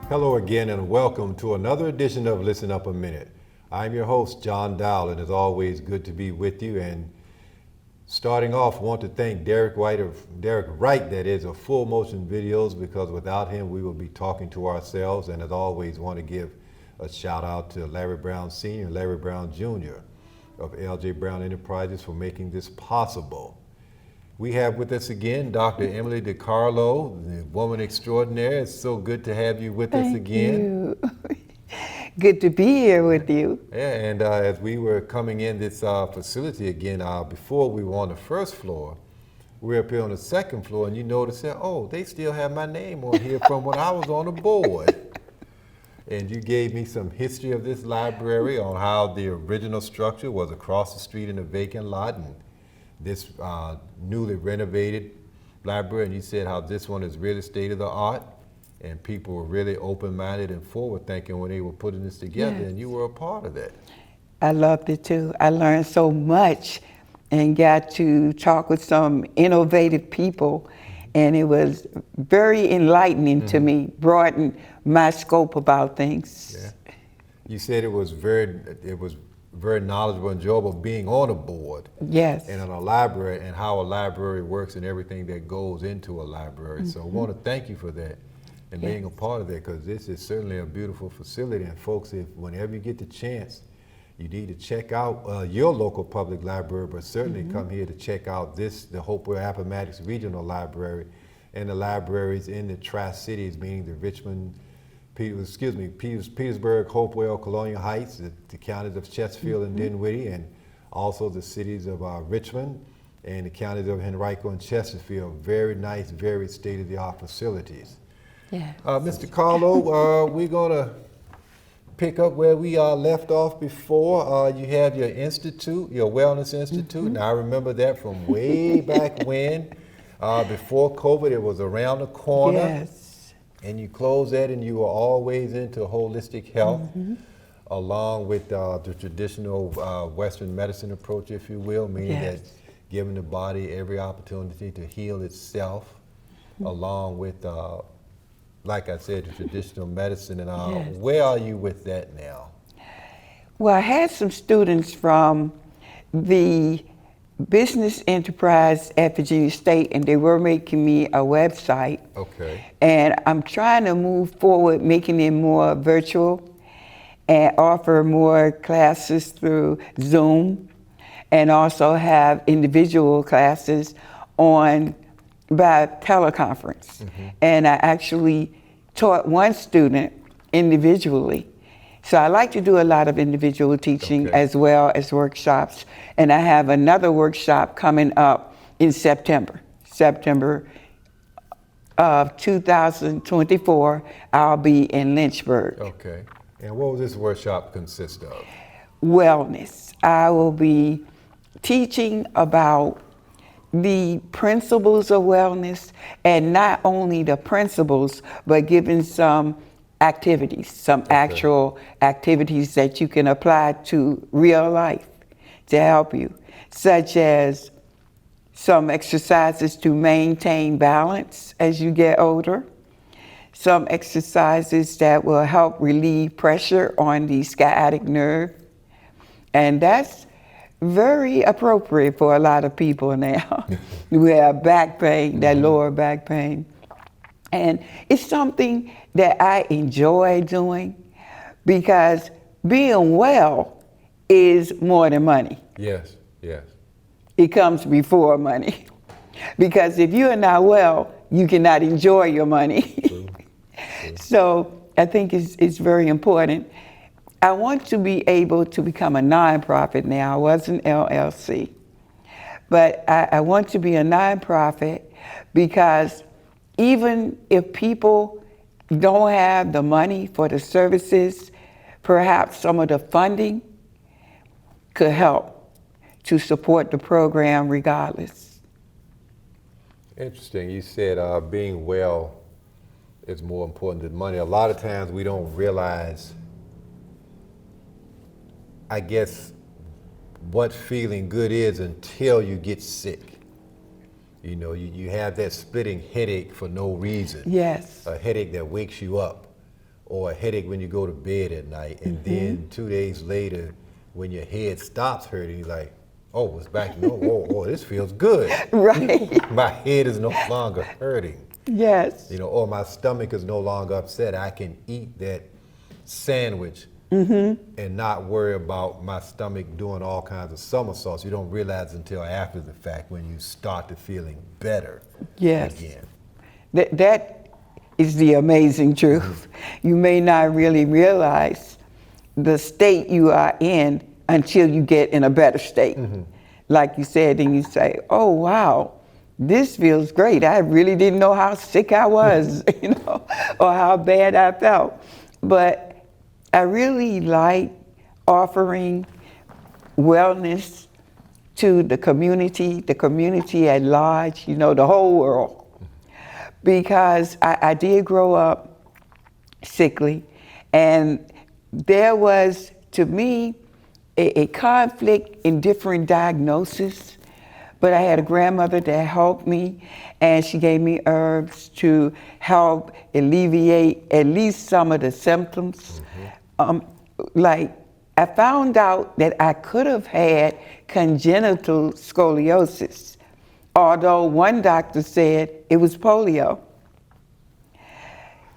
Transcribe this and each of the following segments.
Hello again and welcome to another edition of Listen Up a Minute. I'm your host, John Dowl, and it's always good to be with you. And starting off, I want to thank Derek Wright, that is, of Full Motion Videos, because without him, we will be talking to ourselves. And as always, want to give a shout out to Larry Brown Sr. and Larry Brown Jr. of LJ Brown Enterprises for making this possible. We have with us again Dr. Emily DeCarlo, the woman extraordinaire. It's so good to have you with us again. Thank you. Good to be here with you. Yeah, and as we were coming in this facility again, before we were on the first floor, we were up here on the second floor, and you noticed that, oh, they still have my name on here from when I was on the board. And you gave me some history of this library on how the original structure was across the street in a vacant lot, and this newly renovated library, and you said how this one is really state of the art, and people were really open-minded and forward-thinking when they were putting this together, Yes. and you were a part of that. I loved it too. I learned so much and got to talk with some innovative people, and it was very enlightening to me, broadened my scope about things. Yeah. You said it was very knowledgeable, enjoyable being on a board. Yes. And in a library, and how a library works and everything that goes into a library. So I want to thank you for that and being a part of that, because this is certainly a beautiful facility. And folks, whenever you get the chance, you need to check out your local public library, but certainly come here to check out the Hopewell Appomattox Regional Library and the libraries in the Tri-Cities, meaning the Richmond, Petersburg, Hopewell, Colonial Heights, the counties of Chesterfield and Dinwiddie, and also the cities of Richmond and the counties of Henrico and Chesterfield. Very nice, very state-of-the-art facilities. Yeah. Mr. Carlo, we're gonna pick up where we left off before. You have your institute, your Wellness Institute. Now I remember that from way back when, before COVID, it was around the corner. Yes. And you closed that, and you were always into holistic health, along with the traditional Western medicine approach, if you will, meaning that giving the body every opportunity to heal itself, along with, like I said, the traditional medicine. And where are you with that now? Well, I had some students from the business enterprise at Virginia State, and they were making me a website. Okay. And I'm trying to move forward, making it more virtual and offer more classes through Zoom, and also have individual classes by teleconference. And I actually taught one student individually. So I like to do a lot of individual teaching as well as workshops. And I have another workshop coming up in September of 2024. I'll be in Lynchburg. Okay. And what will this workshop consist of? Wellness. I will be teaching about the principles of wellness, and not only the principles, but giving some activities, some actual activities that you can apply to real life to help you, such as some exercises to maintain balance as you get older, some exercises that will help relieve pressure on the sciatic nerve, and that's very appropriate for a lot of people now who have back pain, that lower back pain. And it's something that I enjoy doing, because being well is more than money. Yes, yes. It comes before money. Because if you are not well, you cannot enjoy your money. True. So I think it's very important. I want to be able to become a nonprofit now. I was an LLC. But I want to be a nonprofit, because even if people don't have the money for the services, perhaps some of the funding could help to support the program regardless. Interesting. You said being well is more important than money. A lot of times we don't realize, I guess, what feeling good is until you get sick. You know, you have that splitting headache for no reason. Yes. A headache that wakes you up. or a headache when you go to bed at night, and then 2 days later, when your head stops hurting, you're like, oh, it's back. Oh, this feels good. Right. My head is no longer hurting. Yes. Or my stomach is no longer upset. I can eat that sandwich and not worry about my stomach doing all kinds of somersaults. You don't realize until after the fact when you start to feeling better again. That is the amazing truth. You may not really realize the state you are in until you get in a better state. Like you said, and you say, oh, wow, this feels great. I really didn't know how sick I was, or how bad I felt. But I really like offering wellness to the community at large, the whole world. Because I did grow up sickly, and there was, to me, a conflict in different diagnoses, but I had a grandmother that helped me, and she gave me herbs to help alleviate at least some of the symptoms. Like, I found out that I could have had congenital scoliosis, although one doctor said it was polio.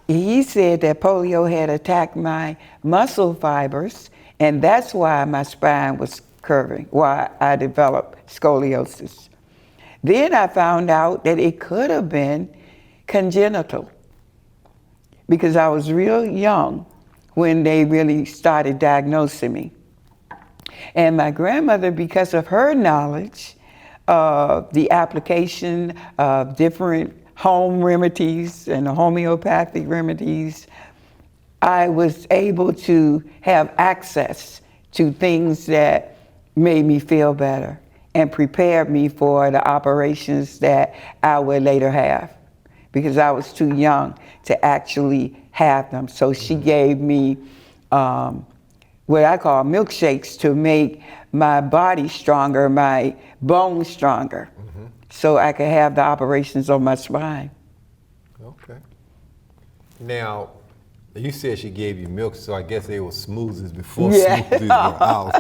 He said that polio had attacked my muscle fibers, and that's why my spine was curving, why I developed scoliosis. Then I found out that it could have been congenital, because I was real young when they really started diagnosing me. And my grandmother, because of her knowledge of the application of different home remedies and homeopathic remedies, I was able to have access to things that made me feel better and prepared me for the operations that I would later have, because I was too young to actually have them. So she gave me what I call milkshakes to make my body stronger, my bones stronger, so I could have the operations on my spine. Okay. Now, you said she gave you milk, so I guess they were smoothies before smoothies were out.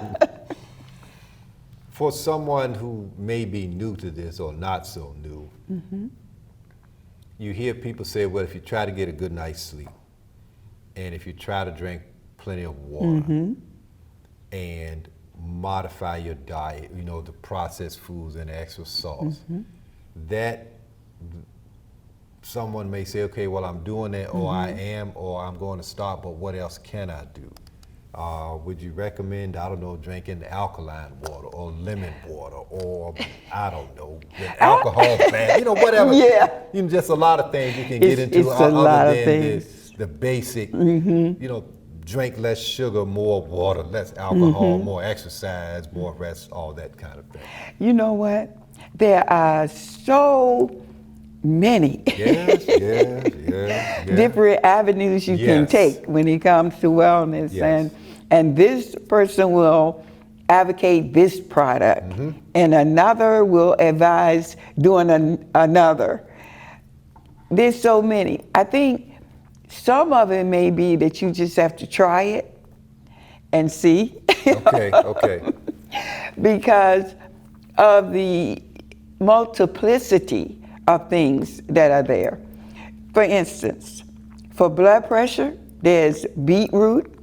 For someone who may be new to this or not so new, you hear people say, well, if you try to get a good night's sleep, and if you try to drink plenty of water, and modify your diet, the processed foods and extra sauce, that someone may say, okay, well, I'm doing that, or I am, or I'm going to start, but what else can I do? Would you recommend, drinking alkaline water or lemon water, or alcohol ban, whatever. Yeah. Just a lot of things you can get into it's a lot other of than things. the basic, drink less sugar, more water, less alcohol, more exercise, more rest, all that kind of thing. You know what? There are so many different avenues you can take when it comes to wellness. And this person will advocate this product, and another will advise doing another. There's so many. I think some of it may be that you just have to try it and see. Okay. Because of the multiplicity of things that are there. For instance, for blood pressure, there's beetroot,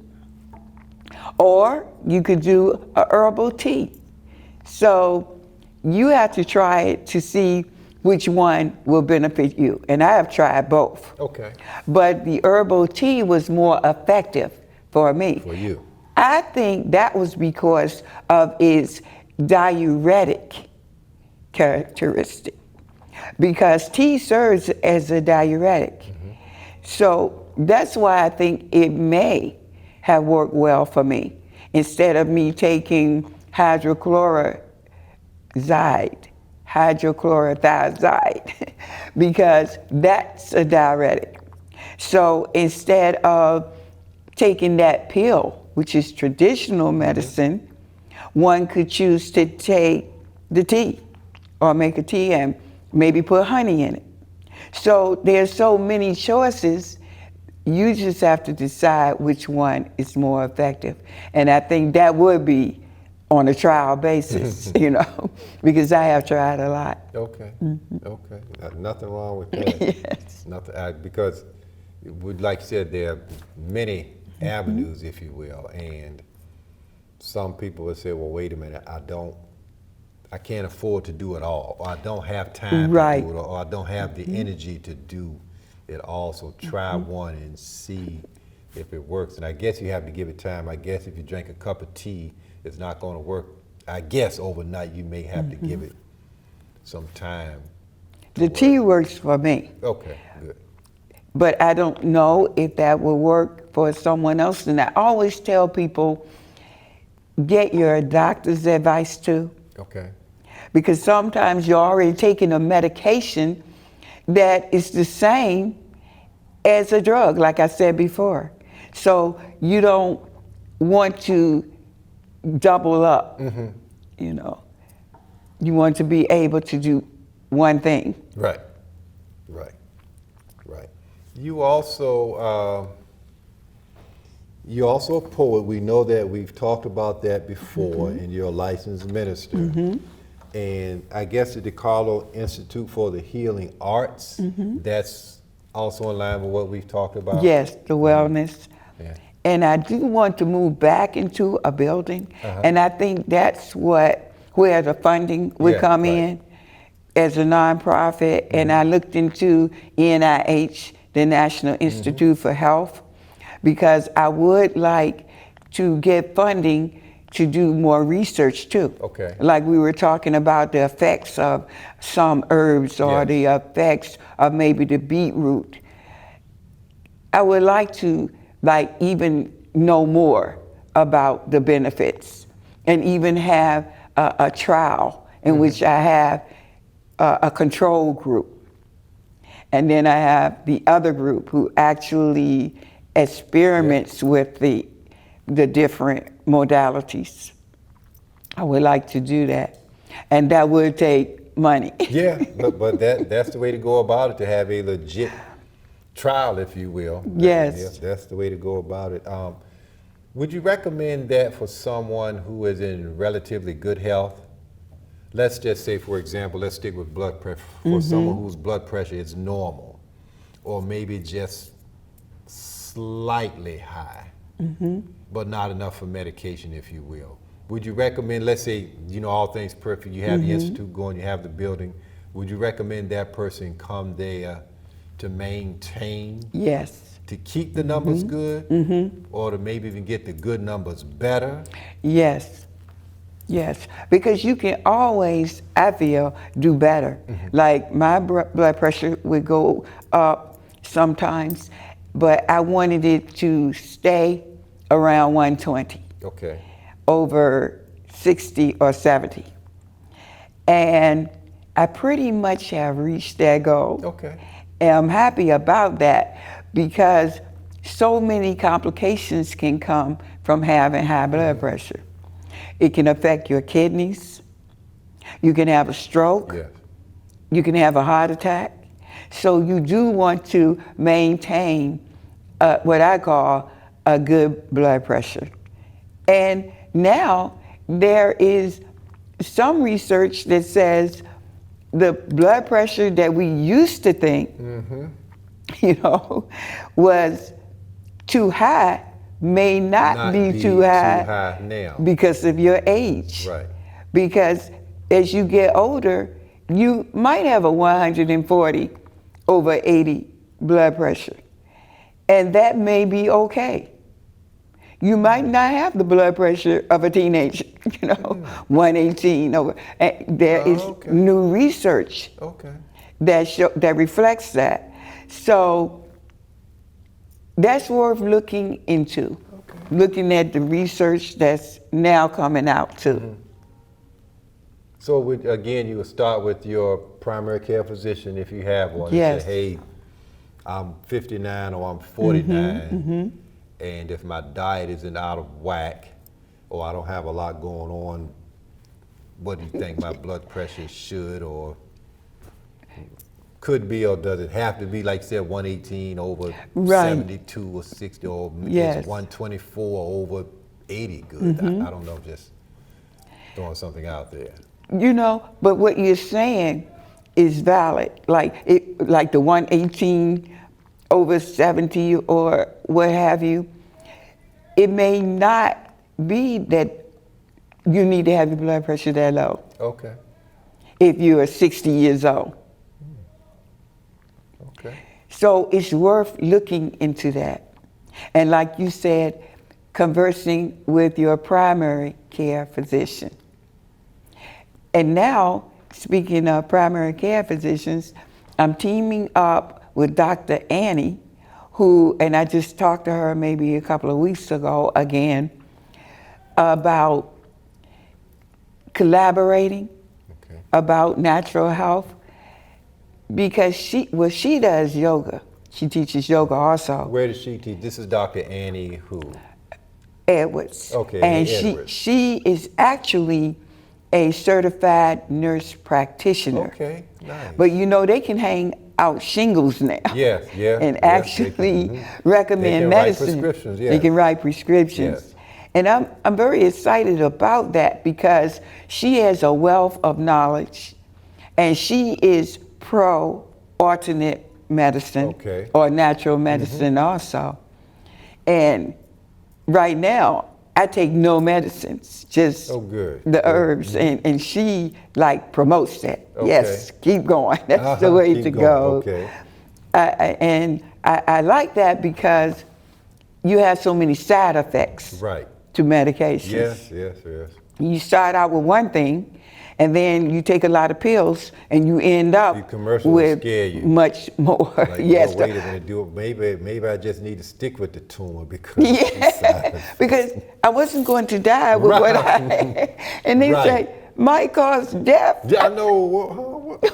or you could do a herbal tea. So you have to try it to see which one will benefit you. And I have tried both. Okay. But the herbal tea was more effective for me. For you. I think that was because of its diuretic characteristic, because tea serves as a diuretic. So that's why I think it may have worked well for me, instead of me taking hydrochlorothiazide, because that's a diuretic. So instead of taking that pill, which is traditional medicine, one could choose to take the tea, or make a tea and maybe put honey in it. So there's so many choices You just have to decide which one is more effective. And I think that would be on a trial basis, because I have tried a lot. Okay. Okay. Nothing wrong with that. Yes. Nothing, because, like you said, there are many avenues, if you will, and some people would say, well, wait a minute, I can't afford to do it all, or I don't have time Right. to do it, or I don't have the energy to do it all. So try one and see if it works. And I guess you have to give it time. I guess if you drink a cup of tea, it's not going to work. I guess overnight you may have to give it some time. The tea works for me, Okay, good. but I don't know if that will work for someone else. And I always tell people, get your doctor's advice too. Okay. Because sometimes you're already taking a medication that is the same as a drug, like I said before. So you don't want to double up, You want to be able to do one thing. Right, right, right. You also a poet. We know that. We've talked about that before, and you're a licensed minister. And I guess the DeCarlo Institute for the Healing Arts, that's also in line with what we've talked about? Yes, the wellness. Yeah. And I do want to move back into a building, and I think that's where the funding would come in as a nonprofit. And I looked into NIH, the National Institute for Health, because I would like to get funding to do more research too. Okay. Like we were talking about the effects of some herbs or the effects of maybe the beetroot. I would like to even know more about the benefits, and even have a trial in which I have a control group. And then I have the other group who actually experiments with the different modalities. I would like to do that. And that would take money. Yeah, but that's the way to go about it, to have a legit trial, if you will. Yes. That's the way to go about it. Would you recommend that for someone who is in relatively good health? Let's just say, for example, let's stick with blood pressure. For someone whose blood pressure is normal, or maybe just slightly high, but not enough for medication, if you will. Would you recommend, let's say, all things perfect, you have the institute going, you have the building, would you recommend that person come there to maintain? Yes. To keep the numbers good, or to maybe even get the good numbers better? Yes. Yes, because you can always, I feel, do better. Like my blood pressure would go up sometimes, but I wanted it to stay around 120. Okay. Over 60 or 70. And I pretty much have reached that goal. Okay. And I'm happy about that, because so many complications can come from having high blood pressure. It can affect your kidneys. You can have a stroke. Yes. You can have a heart attack. So you do want to maintain what I call a good blood pressure. And now there is some research that says the blood pressure that we used to think, was too high may not be too high now because of your age. Right. Because as you get older, you might have a 140 over 80 blood pressure, and that may be okay. You might not have the blood pressure of a teenager, 118 over. There is new research that reflects that. So that's worth looking into, looking at the research that's now coming out too. So again, you would start with your primary care physician if you have one. Yes. And say, hey, I'm 59 or I'm 49, and if my diet isn't out of whack, or I don't have a lot going on, what do you think my blood pressure should or could be, or does it have to be, like say 118 over Right. 72 or 60, or Yes. is 124 over 80 good? I don't know, just throwing something out there. You know, but what you're saying is valid. Like the 118 over 70 or what have you. It may not be that you need to have your blood pressure that low Okay. if you are 60 years old. Okay. So it's worth looking into that. And like you said, conversing with your primary care physician. And now, speaking of primary care physicians, I'm teaming up with Dr. Annie, who, and I just talked to her maybe a couple of weeks ago again, about collaborating Okay. about natural health, because she does yoga. She teaches yoga also. Where does she teach? This is Dr. Annie who? Edwards. Okay, And Edwards. she is actually a certified nurse practitioner. Okay, nice. But you know, they can hang out shingles now. Yes, yeah. And yes, actually they can, recommend They can medicine. write prescriptions, They yes. can write prescriptions. Yes. And I'm very excited about that because she has a wealth of knowledge, and she is pro alternate medicine, Okay. or natural medicine also. And right now, I take no medicines, just Oh, good. the herbs, and she like promotes that. Okay. Yes, keep going. That's the way Keep to going. go. Okay. I like that because you have so many side effects Right. to medications. Yes, yes, yes. You start out with one thing, and then you take a lot of pills, and you end up The commercials with scare you. much more. Like, Yes. oh, wait a minute, do it. Maybe I just need to stick with the tumor because Yeah, because I wasn't going to die with what I had. And they Right. say, might cause death. Yeah, I know. What?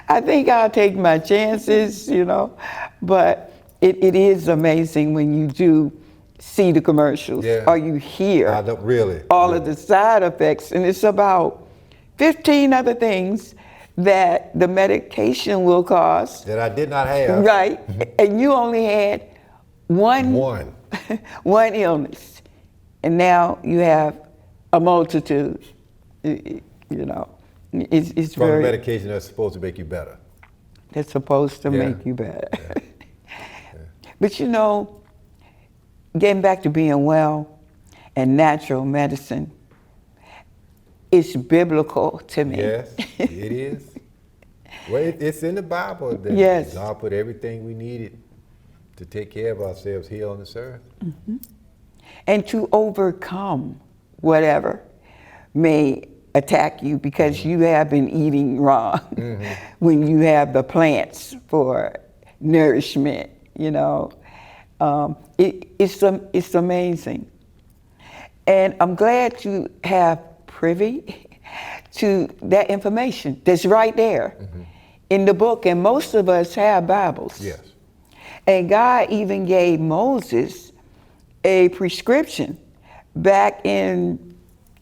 I think I'll take my chances, you know. But it is amazing when you do see the commercials, Yeah. or you hear I don't really. all of the side effects. And it's about 15 other things that the medication will cause. That I did not have. Right. And you only had one one illness. And now you have a multitude. You know, it's From very, the medication that's supposed to make you better. that's supposed to Yeah. make you better. But you know, getting back to being well and natural medicine, it's biblical to me. Yes, it is. Well, it's in the Bible that Yes. God put everything we needed to take care of ourselves here on this earth. And to overcome whatever may attack you because you have been eating wrong when you have the plants for nourishment, you know. It's amazing. And I'm glad to have privy to that information that's right there in the book. And most of us have Bibles. Yes. And God even gave Moses a prescription back in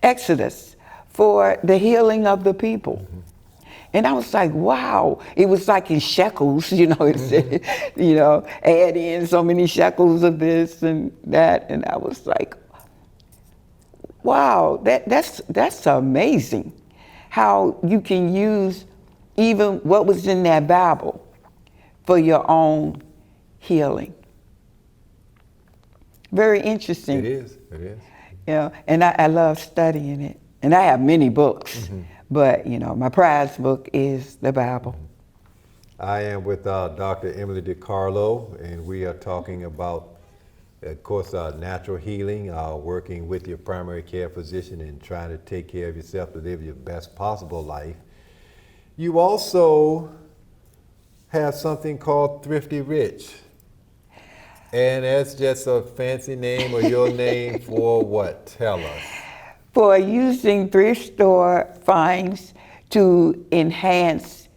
Exodus for the healing of the people. And I was like, wow. It was like in shekels, you know, it said, you know, add in so many shekels of this and that. And I was like, wow, that's amazing how you can use even what was in that Bible for your own healing. Very interesting. It is. It is. You know, and I love studying it. And I have many books, but you know, my prize book is the Bible. I am with Dr. Emily DeCarlo, and we are talking about, of course, natural healing, working with your primary care physician and trying to take care of yourself to live your best possible life. You also have something called Thrifty Rich. And that's just a fancy name or your name for what? Tell us. For using thrift store finds to enhance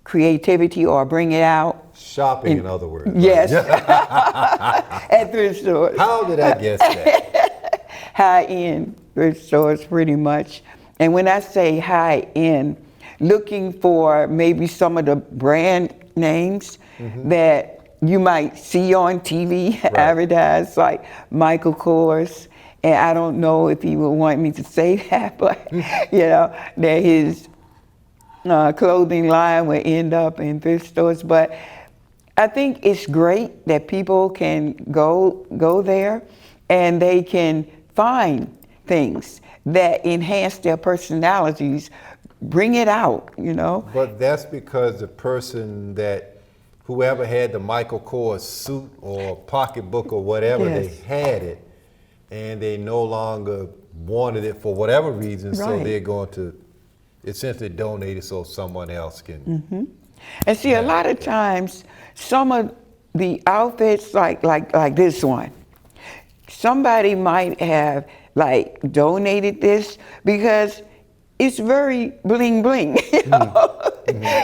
creativity or bring it out. Shopping, in other words. Yes. At thrift stores. How did I guess that? High-end thrift stores, pretty much. And when I say high-end, looking for maybe some of the brand names that you might see on TV advertised, like Michael Kors. And I don't know if he would want me to say that, but that his clothing line would end up in thrift stores. But I think it's great that people can go there and they can find things that enhance their personalities, bring it out, But that's because the person whoever had the Michael Kors suit or pocketbook or whatever, they had it, and they no longer wanted it for whatever reason, so they're going to essentially donate it so someone else can. And see, a lot of times, some of the outfits, like this one, somebody might have donated this because it's very bling bling,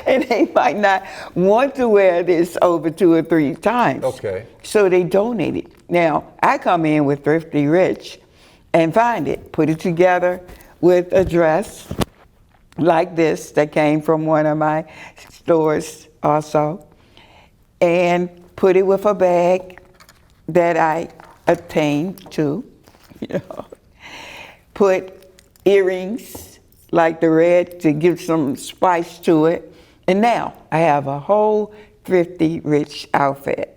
and they might not want to wear this over 2 or 3 times. Okay. So they donate it. Now, I come in with Thrifty Rich and find it, put it together with a dress like this that came from one of my stores also, and put it with a bag that I attained to, put earrings like the red to give some spice to it, and now I have a whole Thrifty Rich outfit.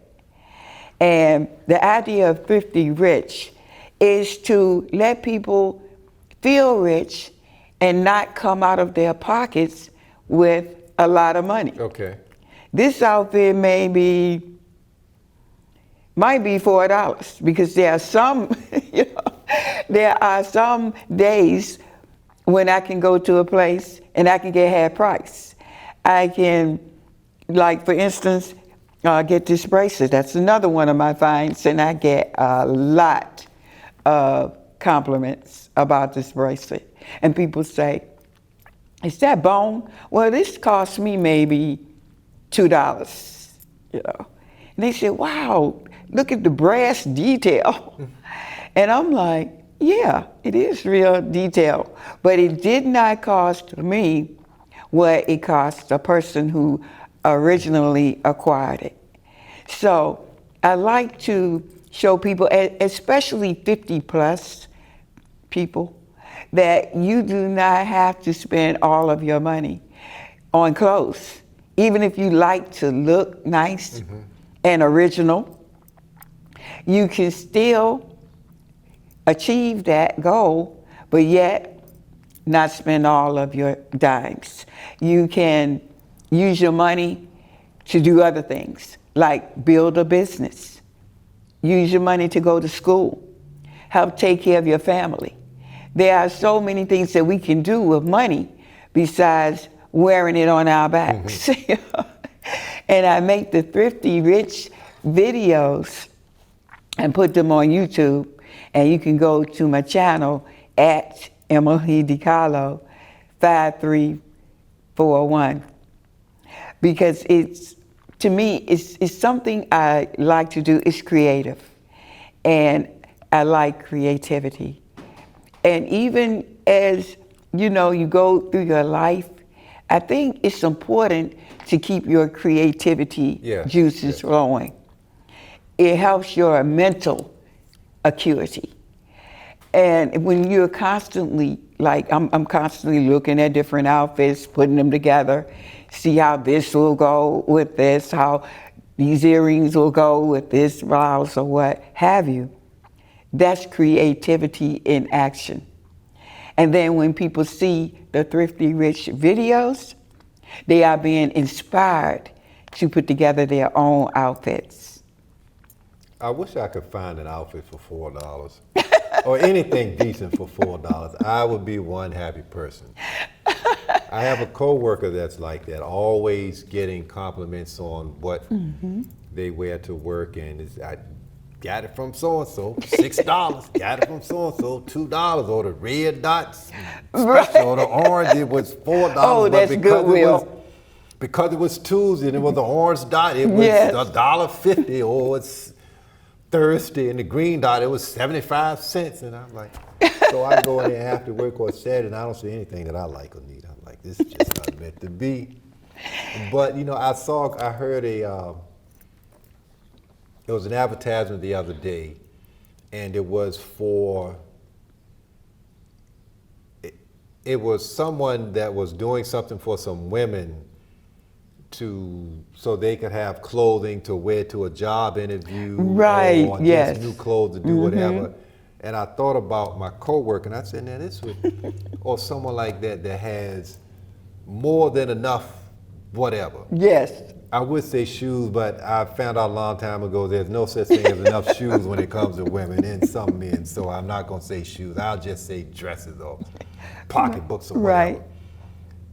And the idea of Thrifty Rich is to let people feel rich and not come out of their pockets with a lot of money. Okay. This outfit might be $4 because there are some, there are some days when I can go to a place and I can get half price. I can, for instance, get this bracelet. That's another one of my finds, and I get a lot of compliments about this bracelet. And people say, "Is that bone?" Well, this cost me maybe $2, And they said, "Wow, look at the brass detail." And I'm like, yeah, it is real detail, but it did not cost me what it cost a person who originally acquired it. So I like to show people, especially 50 plus people, that you do not have to spend all of your money on clothes. Even if you like to look nice and original, you can still achieve that goal, but yet not spend all of your dimes. You can use your money to do other things, like build a business. Use your money to go to school. Help take care of your family. There are so many things that we can do with money besides wearing it on our backs. And I make the Thrifty Rich videos and put them on YouTube. And you can go to my channel at Emily DeCarlo 5341, because to me, it's something I like to do. It's creative, and I like creativity. And even as you go through your life, I think it's important to keep your creativity juices flowing. It helps your mental acuity. And when you're constantly, I'm constantly looking at different outfits, putting them together, see how this will go with this, how these earrings will go with this blouse or what have you. That's creativity in action. And then when people see the Thrifty Rich videos, they are being inspired to put together their own outfits. I wish I could find an outfit for $4 or anything decent for $4. I would be one happy person. I have a coworker that's like that, always getting compliments on what they wear to work, and I got it from so-and-so, $6, got it from so-and-so, $2, or the red dots special, or the orange, it was $4. Oh, that's goodwill. Because it was Tuesday and it was the orange dot, it was $1.50, or it's Thursday, and the green dot, it was 75 cents. And I'm like, so I go in there after work or Saturday, and I don't see anything that I like or need. I'm like, this is just not meant to be. But I heard it was an advertisement the other day, and it was someone that was doing something for some women so they could have clothing to wear to a job interview, Right, or yes. just new clothes to do whatever. And I thought about my coworker, and I said, now this would, or someone like that has more than enough whatever. Yes. I would say shoes, but I found out a long time ago there's no such thing as enough shoes when it comes to women and some men, so I'm not going to say shoes. I'll just say dresses or pocketbooks or whatever. Right.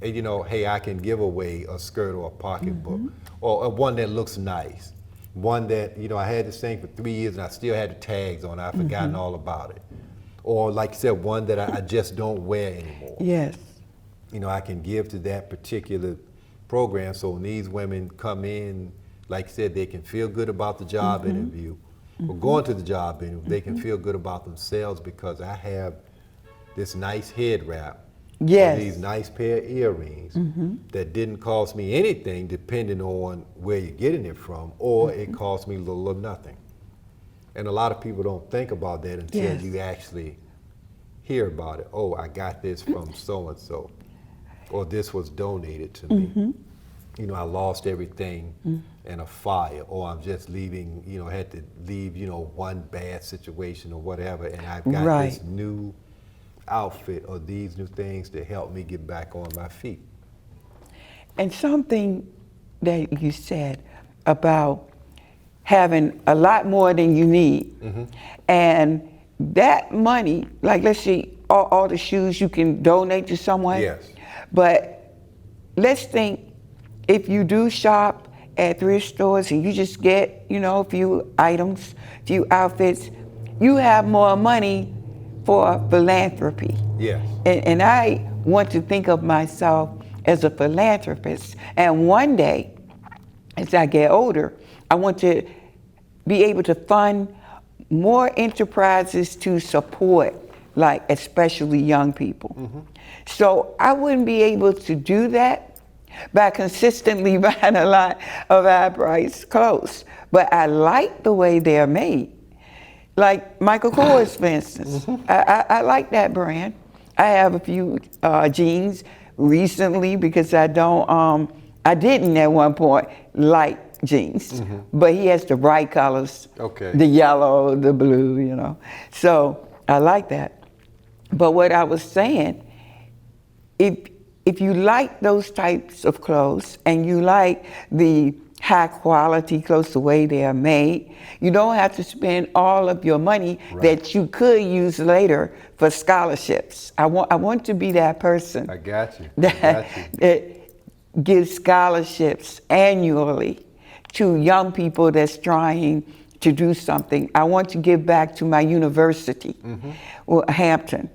And hey, I can give away a skirt or a pocketbook, or one that looks nice. One that, I had this thing for 3 years and I still had the tags on it. I've forgotten all about it. Or like you said, one that I just don't wear anymore. Yes. I can give to that particular program, so when these women come in, like you said, they can feel good about the job interview, or going to the job interview, they can feel good about themselves because I have this nice head wrap, Yes. these nice pair of earrings that didn't cost me anything depending on where you're getting it from, or it cost me little or nothing. And a lot of people don't think about that until Yes. you actually hear about it. Oh, I got this from so-and-so, or this was donated to me. I lost everything in a fire, or I'm just leaving, had to leave, one bad situation or whatever, and I've got Right. this new outfit or these new things to help me get back on my feet. And something that you said about having a lot more than you need. And that money, like let's see, all the shoes you can donate to someone. Yes. But let's think if you do shop at thrift stores and you just get, a few items, few outfits, you have more money for philanthropy. Yes. And I want to think of myself as a philanthropist. And one day, as I get older, I want to be able to fund more enterprises to support, like especially young people. So I wouldn't be able to do that by consistently buying a lot of high-priced clothes. But I like the way they're made. Like Michael Kors, for instance. I like that brand. I have a few jeans recently because I didn't at one point like jeans, but he has the bright colors, the yellow, the blue, So I like that. But what I was saying, if you like those types of clothes and you like the high quality clothes the way they are made, you don't have to spend all of your money that you could use later for scholarships. I want to be that person. I got you. That gives scholarships annually to young people that's trying to do something. I want to give back to my university, Hampton,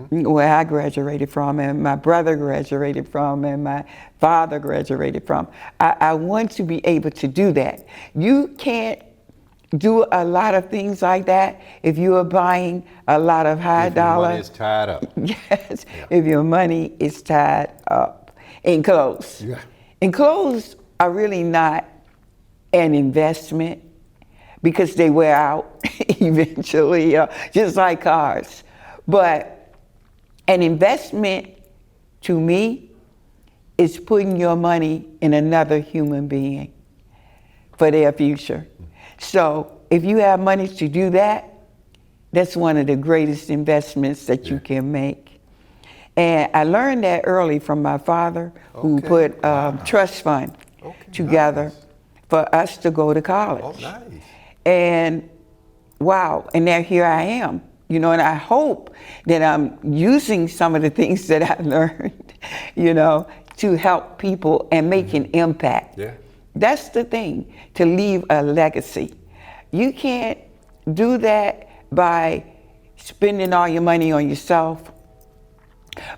where I graduated from, and my brother graduated from, and my father graduated from. I want to be able to do that. You can't do a lot of things like that if you are buying a lot of high dollar. If your money is tied up. Yes, if your money is tied up in clothes. Yeah. And clothes are really not an investment because they wear out eventually, just like cars. But an investment, to me, is putting your money in another human being for their future. So if you have money to do that, that's one of the greatest investments that you can make. And I learned that early from my father, who put a trust fund together for us to go to college. Oh, nice. And wow, and now here I am. And I hope that I'm using some of the things that I learned, to help people and make an impact. Yeah. That's the thing, to leave a legacy. You can't do that by spending all your money on yourself.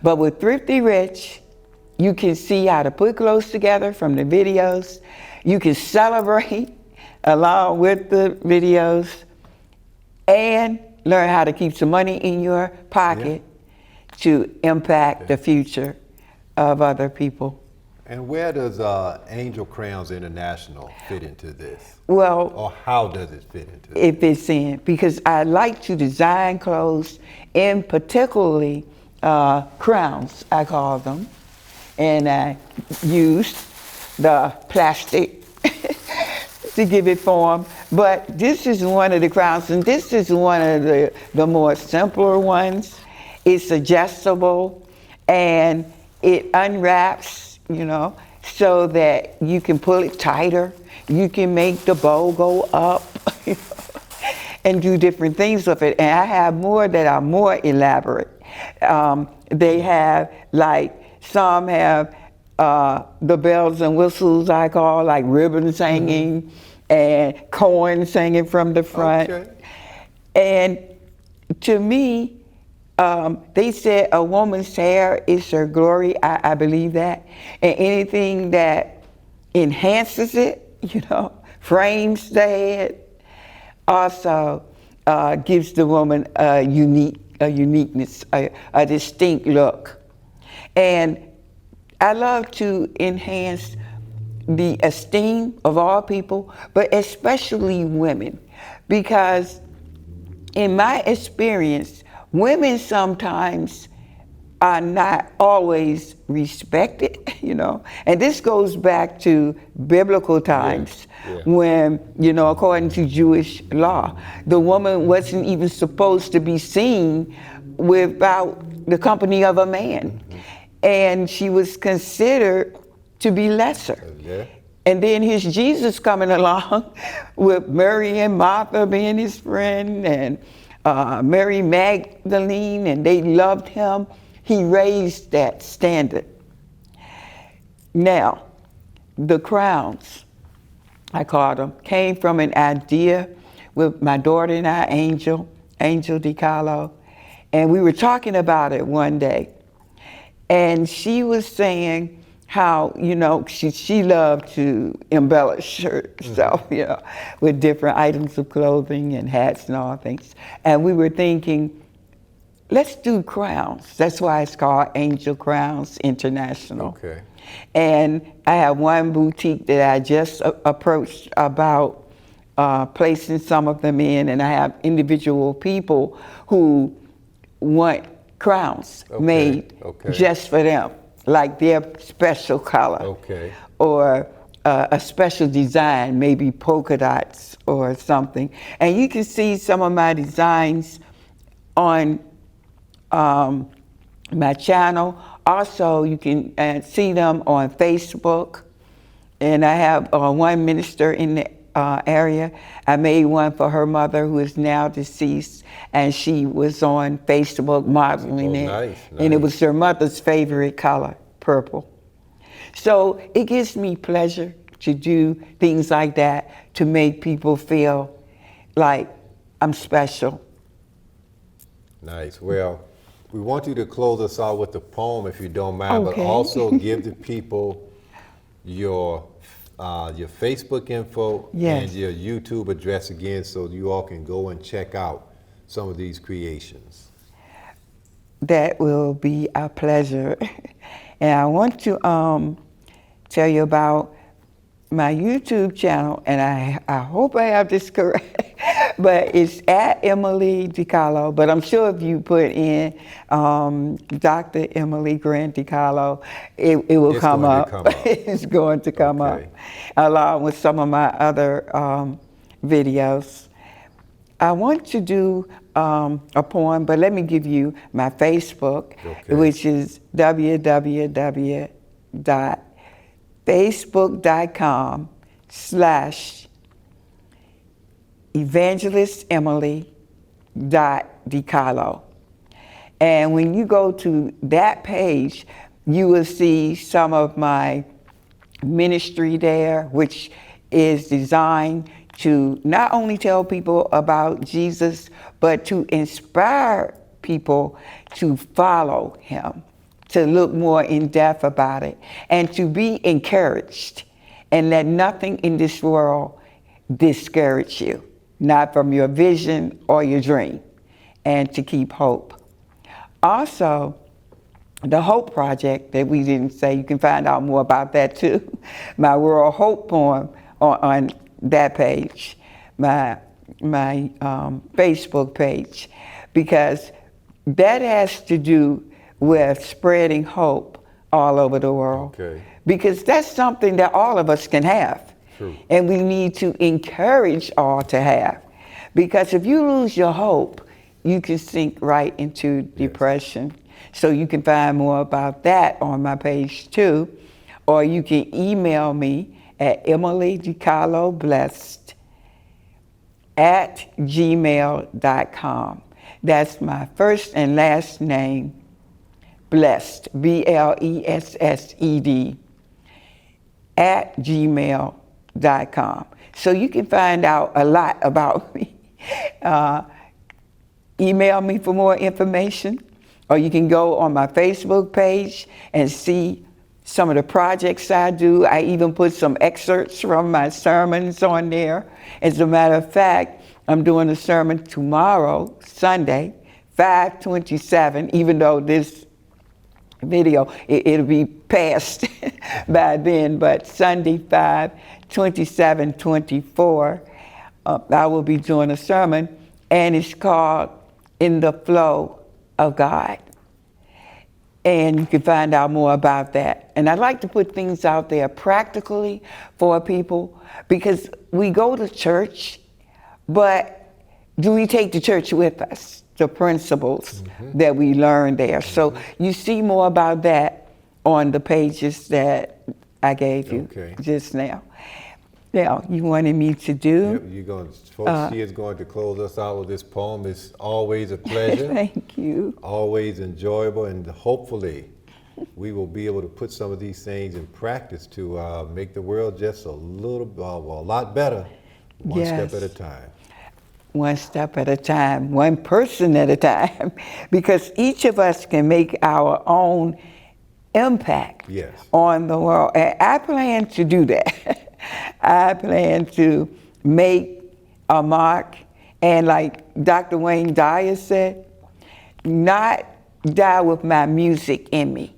But with Thrifty Rich, you can see how to put clothes together from the videos. You can celebrate along with the videos and learn how to keep some money in your pocket to impact the future of other people. And where does Angel Crowns International fit into this? Well, Or how does it fit into this? it fits in because I like to design clothes, and particularly crowns, I call them. And I used the plastic to give it form. But this is one of the crowns, and this is one of the more simpler ones. It's adjustable, and it unwraps, you know, so that you can pull it tighter. You can make the bow go up and do different things with it. And I have more that are more elaborate. They have, like, some have the bells and whistles, I call, like ribbons hanging and corns hanging from the front. Okay. And to me, they said a woman's hair is her glory. I believe that. And anything that enhances it, you know, frames the head, also gives the woman a uniqueness, a distinct look. And I love to enhance the esteem of all people, but especially women, because in my experience, women sometimes are not always respected, you know, and this goes back to biblical times when, you know, according to Jewish law, the woman wasn't even supposed to be seen without the company of a man, and she was considered to be lesser. And then here's Jesus coming along with Mary and Martha being his friend, and Mary Magdalene, and they loved him. He raised that standard. Now, the crowns, I call them, came from an idea with my daughter and I, Angel DeCarlo, and we were talking about it one day. And she was saying how, you know, she loved to embellish herself, you know, with different items of clothing and hats and all things. And we were thinking, let's do crowns. That's why it's called Angel Crowns International. Okay. And I have one boutique that I just approached about placing some of them in, and I have individual people who want crowns made just for them, like their special color, or a special design, maybe polka dots or something. And you can see some of my designs on my channel. Also, you can see them on Facebook. And I have one minister in the area. I made one for her mother, who is now deceased, and she was on Facebook modeling it. Nice. And it was her mother's favorite color, purple. So it gives me pleasure to do things like that, to make people feel like I'm special. Nice. Well, we want you to close us out with a poem, if you don't mind, but also give the people your Facebook info and your YouTube address again, so you all can go and check out some of these creations. That will be a pleasure. And I want to tell you about my YouTube channel, and I hope I have this correct, but it's at Emily DeCarlo. But I'm sure if you put in Dr. Emily Grant DeCarlo, it will come up. It's going to come up, along with some of my other videos. I want to do a poem, but let me give you my Facebook, which is www.facebook.com/evangelistemily.DeCarlo. And when you go to that page, you will see some of my ministry there, which is designed to not only tell people about Jesus, but to inspire people to follow him, to look more in depth about it, and to be encouraged, and let nothing in this world discourage you, not from your vision or your dream, and to keep hope. Also, the Hope Project that we didn't say. You can find out more about that too. My World Hope poem on that page, my Facebook page, because that has to do with spreading hope all over the world. Okay. Because that's something that all of us can have. True. And we need to encourage all to have. Because if you lose your hope, you can sink right into depression. So you can find more about that on my page too. Or you can email me at emilydecaloblessed@gmail.com. That's my first and last name, Blessed, BLESSED, @gmail.com. So you can find out a lot about me. Email me for more information, or you can go on my Facebook page and see some of the projects I do. I even put some excerpts from my sermons on there. As a matter of fact, I'm doing a sermon tomorrow, Sunday, 5/27, even though this video, it'll be past by then, but Sunday, 5/27/24, I will be doing a sermon, and it's called In the Flow of God. And you can find out more about that. And I like to put things out there practically for people, because we go to church, but do we take the church with us? The principles that we learn there. So you see more about that on the pages that I gave you just now. Now, you wanted me to do? Yep, Folks, she is going to close us out with this poem. It's always a pleasure. Thank you. Always enjoyable, and hopefully we will be able to put some of these things in practice to make the world just a lot better, one step at a time. One step at a time, one person at a time, because each of us can make our own impact on the world. And I plan to do that. I plan to make a mark, and like Dr. Wayne Dyer said, not die with my music in me,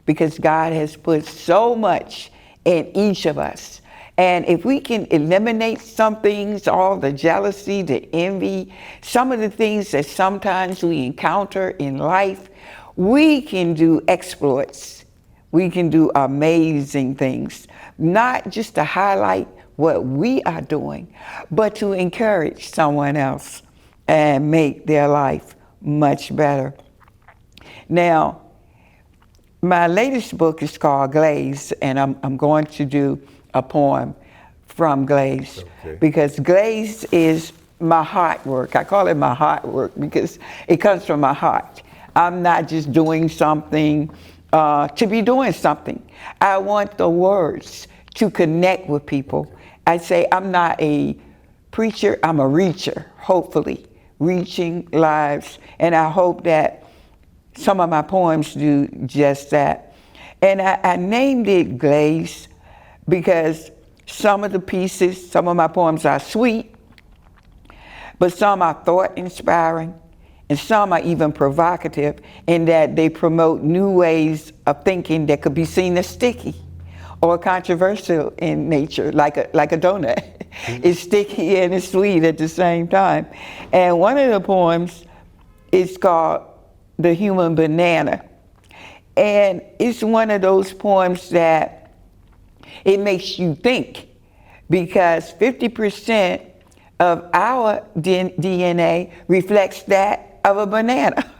because God has put so much in each of us. And if we can eliminate some things, all the jealousy, the envy, some of the things that sometimes we encounter in life, we can do exploits. We can do amazing things, not just to highlight what we are doing, but to encourage someone else and make their life much better. Now, my latest book is called Glaze, and I'm going to do a poem from Glaze, because Glaze is my heart work. I call it my heart work because it comes from my heart. I'm not just doing something to be doing something. I want the words to connect with people. I say I'm not a preacher, I'm a reacher, hopefully, reaching lives. And I hope that some of my poems do just that. And I named it Glaze because some of the pieces, some of my poems are sweet, but some are thought-inspiring, and some are even provocative in that they promote new ways of thinking that could be seen as sticky or controversial in nature, like a donut. It's sticky and it's sweet at the same time. And one of the poems is called The Human Banana. And it's one of those poems that it makes you think, because 50% of our DNA reflects that of a banana.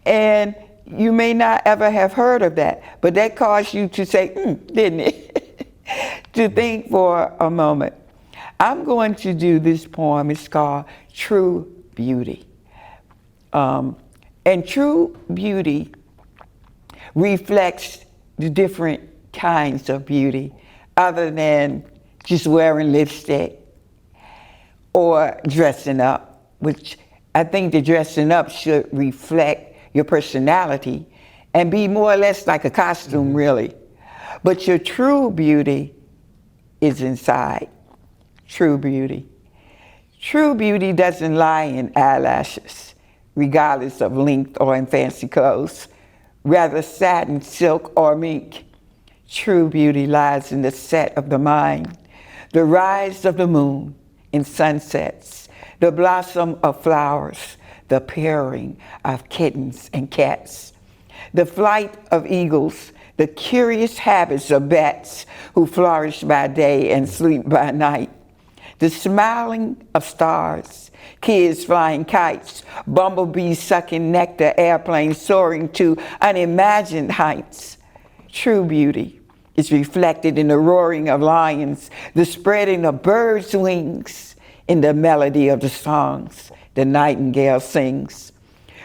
And you may not ever have heard of that, but that caused you to say, didn't it? To think for a moment. I'm going to do this poem. It's called True Beauty. And true beauty reflects the different kinds of beauty other than just wearing lipstick or dressing up, which I think the dressing up should reflect your personality and be more or less like a costume, really. But your true beauty is inside. True beauty. True beauty doesn't lie in eyelashes, regardless of length or in fancy clothes, rather satin, silk, or mink. True beauty lies in the set of the mind, the rise of the moon in sunsets, the blossom of flowers, the pairing of kittens and cats, the flight of eagles, the curious habits of bats who flourish by day and sleep by night, the smiling of stars, kids flying kites, bumblebees sucking nectar, airplanes soaring to unimagined heights. True beauty is reflected in the roaring of lions, the spreading of birds' wings, in the melody of the songs the nightingale sings.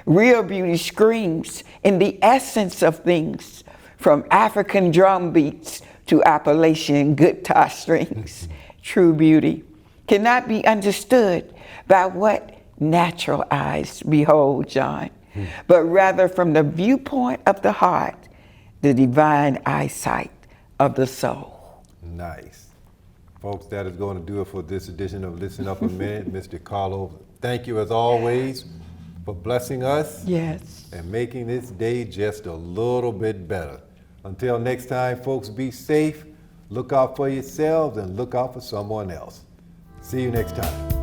Real beauty screams in the essence of things, from African drum beats to Appalachian guitar strings. True beauty cannot be understood by what natural eyes behold, John, but rather from the viewpoint of the heart, the divine eyesight of the soul. Nice. Folks, that is going to do it for this edition of Listen Up a Minute. Mr. DeCarlo, thank you as always for blessing us. Yes. And making this day just a little bit better. Until next time, folks, be safe, look out for yourselves, and look out for someone else. See you next time.